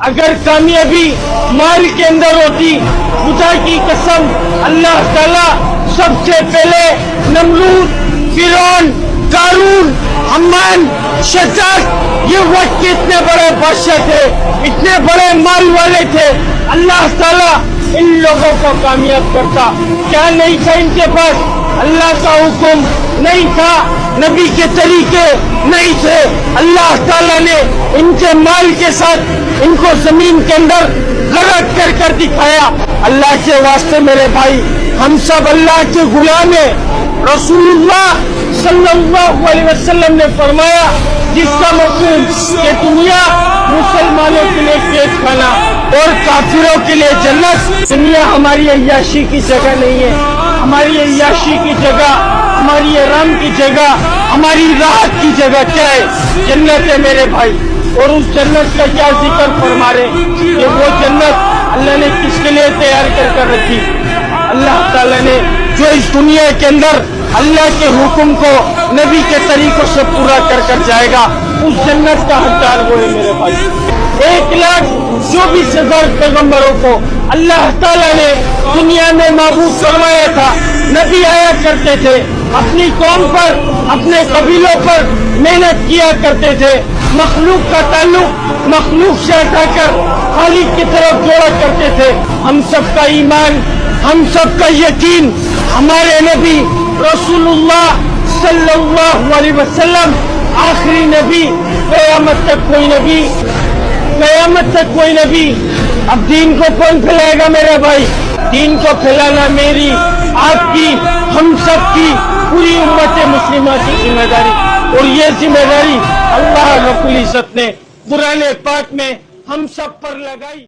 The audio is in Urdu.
اگر کامیابی مال کے اندر ہوتی خدا کی قسم اللہ تعالیٰ سب سے پہلے نمرود، فرعون، قارون، حمان، شداد یہ وقت کے اتنے بڑے بادشاہ تھے، اتنے بڑے مال والے تھے، اللہ تعالیٰ ان لوگوں کو کامیاب کرتا۔ کیا نہیں تھا ان کے پاس؟ اللہ کا حکم نہیں تھا، نبی کے طریقے نہیں تھے، اللہ تعالیٰ نے ان کے مال کے ساتھ ان کو زمین کے اندر غرق کر کر دکھایا۔ اللہ کے واسطے میرے بھائی، ہم سب اللہ کے غلام ہیں۔ رسول اللہ صلی اللہ علیہ وسلم نے فرمایا جس کا مفہوم کہ دنیا مسلمانوں کے لیے پیٹ کھانا اور کافروں کے لیے جنت، دنیا ہماری عیاشی کی جگہ نہیں ہے، ہماری عیاشی کی جگہ، ہماری آرام کی جگہ، ہماری راحت کی جگہ کیا ہے؟ جنت ہے میرے بھائی۔ اور اس جنت کا کیا ذکر فرما رہے کہ وہ جنت اللہ نے کس کے لیے تیار کر کر رکھی؟ اللہ تعالیٰ نے جو اس دنیا کے اندر اللہ کے حکم کو نبی کے طریقوں سے پورا کر کر جائے گا اس جنت کا حقدار وہ ہے میرے بھائی۔ 1,24,000 پیغمبروں کو اللہ تعالیٰ نے دنیا میں معبود فرمایا تھا، نبی آیا کرتے تھے، اپنی قوم پر اپنے قبیلوں پر محنت کیا کرتے تھے، مخلوق کا تعلق مخلوق سے ہٹا کر خالق کی طرف جوڑا کرتے تھے۔ ہم سب کا ایمان، ہم سب کا یقین ہمارے نبی رسول اللہ صلی اللہ علیہ وسلم آخری نبی، قیامت تک کوئی نبی، قیامت تک کوئی نبی۔ اب دین کو کون پھیلائے گا میرے بھائی؟ دین کو پھیلانا میری، آپ کی، ہم سب کی، پوری امت مسلمہ کی ذمہ داری، اور یہ ذمہ داری اللہ رب العزت نے قرآن پاک میں ہم سب پر لگائی۔